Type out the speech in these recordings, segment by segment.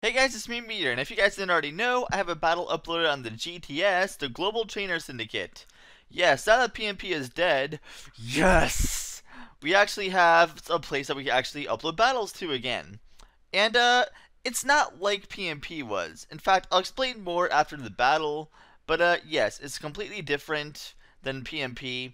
Hey guys, it's me, Meteor, and if you guys didn't already know, I have a battle uploaded on the GTS, the Global Trainer Syndicate. Yes, now that PMP is dead, yes! We actually have a place that we can actually upload battles to again. And, it's not like PMP was. In fact, I'll explain more after the battle, but, yes, it's completely different than PMP.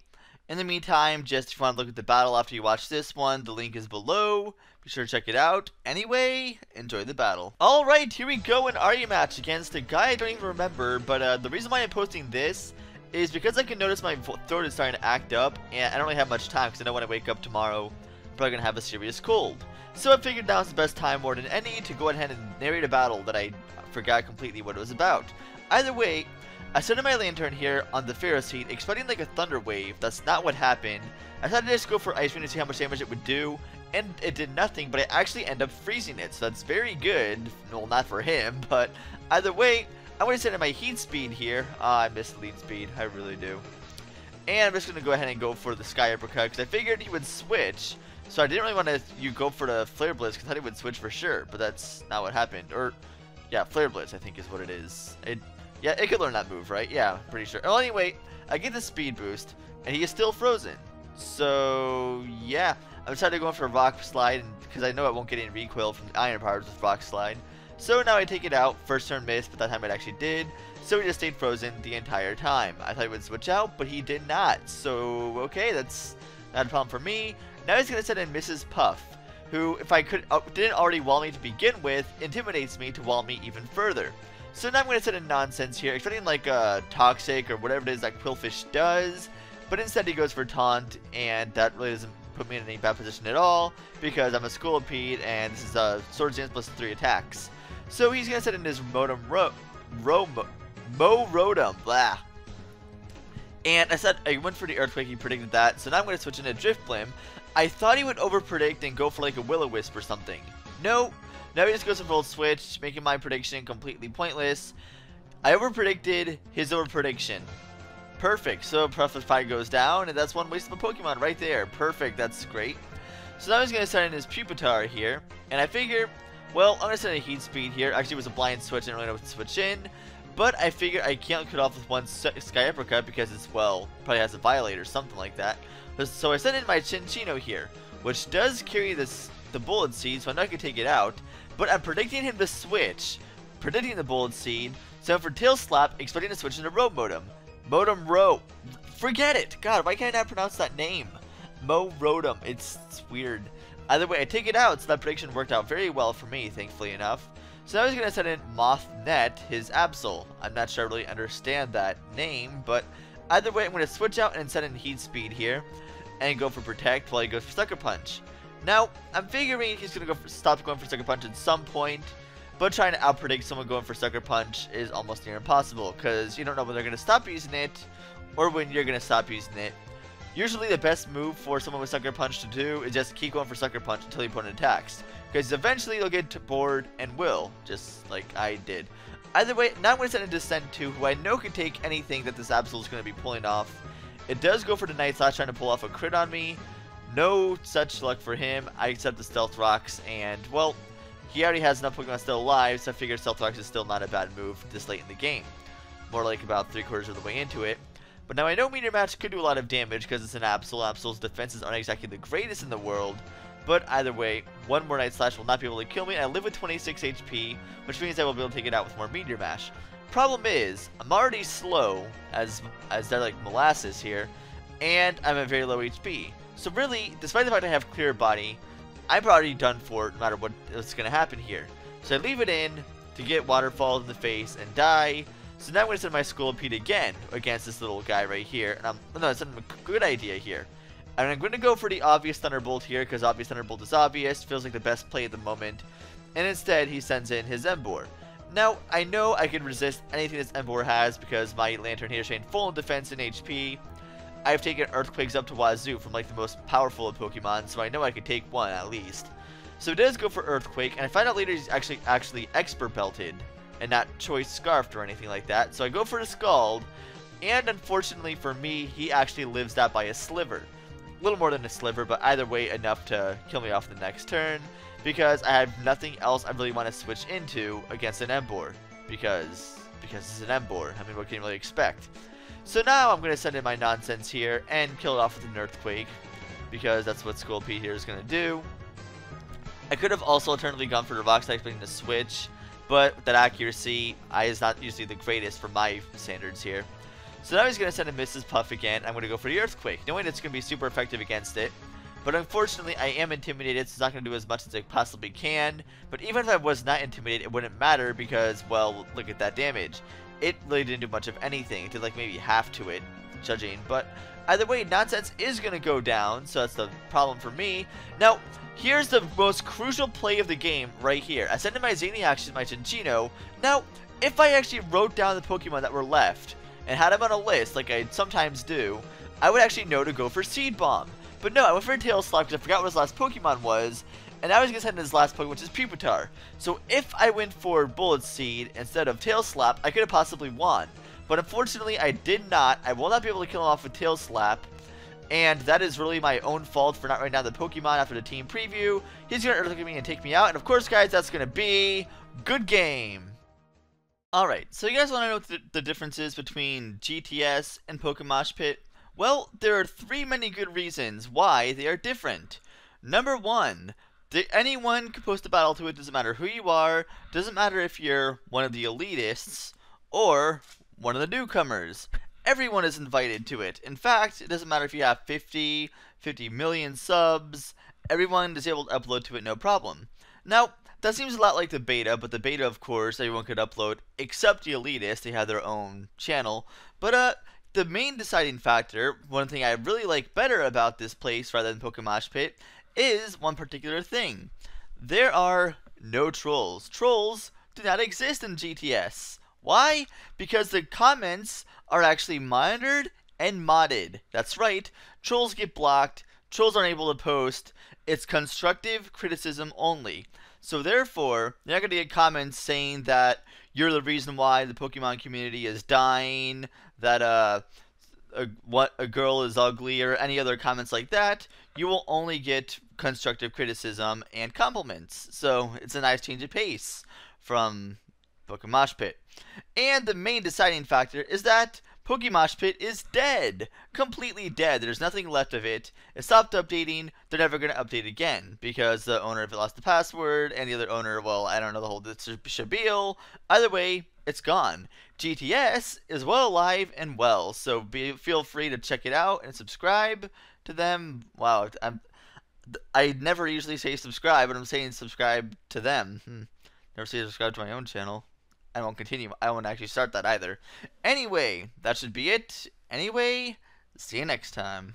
In the meantime, just if you want to look at the battle after you watch this one, the link is below. Be sure to check it out. Anyway, enjoy the battle. Alright, here we go, an Arya match against a guy I don't even remember, but the reason why I'm posting this is because I can notice my throat is starting to act up, and I don't really have much time because I know when I wake up tomorrow, I'm probably going to have a serious cold. So I figured now's the best time more than any to go ahead and narrate a battle that I forgot completely what it was about. Either way, I started my lantern here on the Pharaoh's seat, expecting like a thunder wave. That's not what happened. I thought I'd just go for Ice Wind to see how much damage it would do, and it did nothing, but I actually end up freezing it, so that's very good. Well, not for him, but either way, I'm going to set in my heat speed here. I miss lead speed, I really do. And I'm just going to go ahead and go for the Sky Uppercut, because I figured he would switch, so I didn't really want to go for the Flare Blitz, because I thought he would switch for sure, but that's not what happened. Or, yeah, Flare Blitz, I think is what it is. Yeah, it could learn that move, right? Yeah, pretty sure. Well, anyway, I get the speed boost, and he is still frozen. So, yeah. I'm decided to go for a Rock Slide, because I know I won't get any recoil from the Iron Powers with Rock Slide. So now I take it out. First turn missed, but that time it actually did. So he just stayed frozen the entire time. I thought he would switch out, but he did not. So, okay, that's not a problem for me. Now he's going to set in Mrs. Puff, who, if I didn't already wall me to begin with, intimidates me to wall me even further. So now I'm going to set in nonsense here, expecting like Toxic or whatever it is that Quillfish does, but instead he goes for Taunt, and that really doesn't put me in any bad position at all, because I'm a Scolipede, and this is a Sword's Dance plus 3 attacks. So he's going to set in his Rotom, blah. And I went for the Earthquake, he predicted that, so now I'm going to switch into Driftblim. I thought he would overpredict and go for like a Will-O-Wisp or something. No. Now he just goes for Volt Switch, making my prediction completely pointless. I overpredicted his overprediction. Perfect. So Profit Fire goes down, and that's one waste of a Pokemon right there. Perfect. That's great. So now he's going to set in his Pupitar here, and I figure, well, I'm going to set in a Heat Speed here. Actually, it was a blind switch. I didn't really know what to switch in, but I figure I can't cut off with one Sky Uppercut because it's, well, probably has a Violate or something like that. So I set in my Chinchino here, which does carry the Bullet Seed, so I'm not going to take it out. But I'm predicting him to switch, predicting the Bullet Seed, so for Tail Slap, expecting to switch into Rotom. Rotom. Forget it! God, why can't I not pronounce that name? Rotom. It's weird. Either way, I take it out, so that prediction worked out very well for me, thankfully enough. So now he's going to set in Mothnet, his Absol. I'm not sure I really understand that name, but either way, I'm going to switch out and set in Heat Speed here, and go for Protect while he goes for Sucker Punch. Now, I'm figuring he's going to stop going for Sucker Punch at some point, but trying to outpredict someone going for Sucker Punch is almost near impossible, because you don't know when they're going to stop using it, or when you're going to stop using it. Usually the best move for someone with Sucker Punch to do is just keep going for Sucker Punch until your opponent attacks, because eventually they'll get bored and will, just like I did. Either way, now I'm going to send in Descent 2, who I know can take anything that this Absol is going to be pulling off. It does go for the Night Slash, trying to pull off a crit on me. No such luck for him. I accept the Stealth Rocks, and, well, he already has enough Pokemon still alive, so I figure Stealth Rocks is still not a bad move this late in the game. More like about 3/4 of the way into it. But now I know Meteor Match could do a lot of damage because it's an Absol. Absol's defenses aren't exactly the greatest in the world, but either way, one more Night Slash will not be able to kill me, and I live with 26 HP, which means I will be able to take it out with more Meteor Mash. Problem is, I'm already slow, as they're like molasses here, and I'm at very low HP. So really, despite the fact I have Clear Body, I'm already done for no matter what's going to happen here. So I leave it in to get Waterfall in the face and die. So now I'm going to send my Scolipede again against this little guy right here. And it's a good idea here. And I'm going to go for the obvious Thunderbolt here, because obvious Thunderbolt is obvious. Feels like the best play at the moment. And instead, he sends in his Emboar. Now, I know I can resist anything this Emboar has, because my Lantern here is showing full defense and HP. I've taken Earthquakes up to wazoo from like the most powerful of Pokemon, so I know I could take one at least. So it does go for Earthquake, and I find out later he's actually Expert Belted, and not Choice Scarfed or anything like that. So I go for the Scald, and unfortunately for me, he actually lives that by a sliver. A little more than a sliver, but either way enough to kill me off the next turn. because I have nothing else I really want to switch into against an Emboar, because it's an Emboar. I mean, what can you really expect? So now I'm going to send in my nonsense here and kill it off with an Earthquake, because that's what Skull Pete here is going to do. I could have also alternatively gone for the Vox expecting to switch, but that accuracy is not usually the greatest for my standards here. So now he's going to send in Mrs. Puff again. I'm going to go for the Earthquake, knowing it's going to be super effective against it. But unfortunately, I am intimidated, so it's not going to do as much as it possibly can. But even if I was not intimidated, it wouldn't matter because, well, look at that damage. It really didn't do much of anything. It did like maybe half to it, judging. But either way, Nonsense is going to go down, so that's the problem for me. Now, here's the most crucial play of the game right here. I sent in my Xeniax and my Cinccino. Now, if I actually wrote down the Pokemon that were left and had them on a list, like I sometimes do, I would actually know to go for Seed Bomb. But no, I went for a Tail Slap because I forgot what his last Pokemon was, and I was going to send in his last Pokemon, which is Pupitar. So if I went for Bullet Seed instead of Tail Slap, I could have possibly won. But unfortunately, I did not. I will not be able to kill him off with Tail Slap, and that is really my own fault for not writing down the Pokemon after the team preview. He's going to Earthquake me and take me out, and of course, guys, that's going to be good game. Alright, so you guys want to know what the difference is between GTS and Pokemosh Pit? Well, there are three many good reasons why they are different. Number one, anyone can post a battle to it, doesn't matter who you are, doesn't matter if you're one of the elitists or one of the newcomers. Everyone is invited to it. In fact, it doesn't matter if you have 50 million subs, everyone is able to upload to it no problem. Now, that seems a lot like the beta, but the beta, of course, everyone could upload except the elitists. They have their own channel. But, the main deciding factor, one thing I really like better about this place rather than Pokemosh Pit, is one particular thing. There are no trolls. Trolls do not exist in GTS. Why? Because the comments are actually monitored and modded. That's right, trolls get blocked, trolls aren't able to post, it's constructive criticism only. So therefore, you're not going to get comments saying that you're the reason why the Pokemon community is dying, that a girl is ugly, or any other comments like that. You will only get constructive criticism and compliments. So it's a nice change of pace from Pokemosh Pit. And the main deciding factor is that Pokemosh Pit is dead. Completely dead. There's nothing left of it. It stopped updating. They're never going to update again because the owner of it lost the password, and the other owner, well, I don't know the whole shabil. Either way, it's gone. GTS is well alive and well, so feel free to check it out and subscribe to them. Wow, I never usually say subscribe, but I'm saying subscribe to them. Never say subscribe to my own channel. I won't continue. I won't actually start that either. Anyway, that should be it. Anyway, see you next time.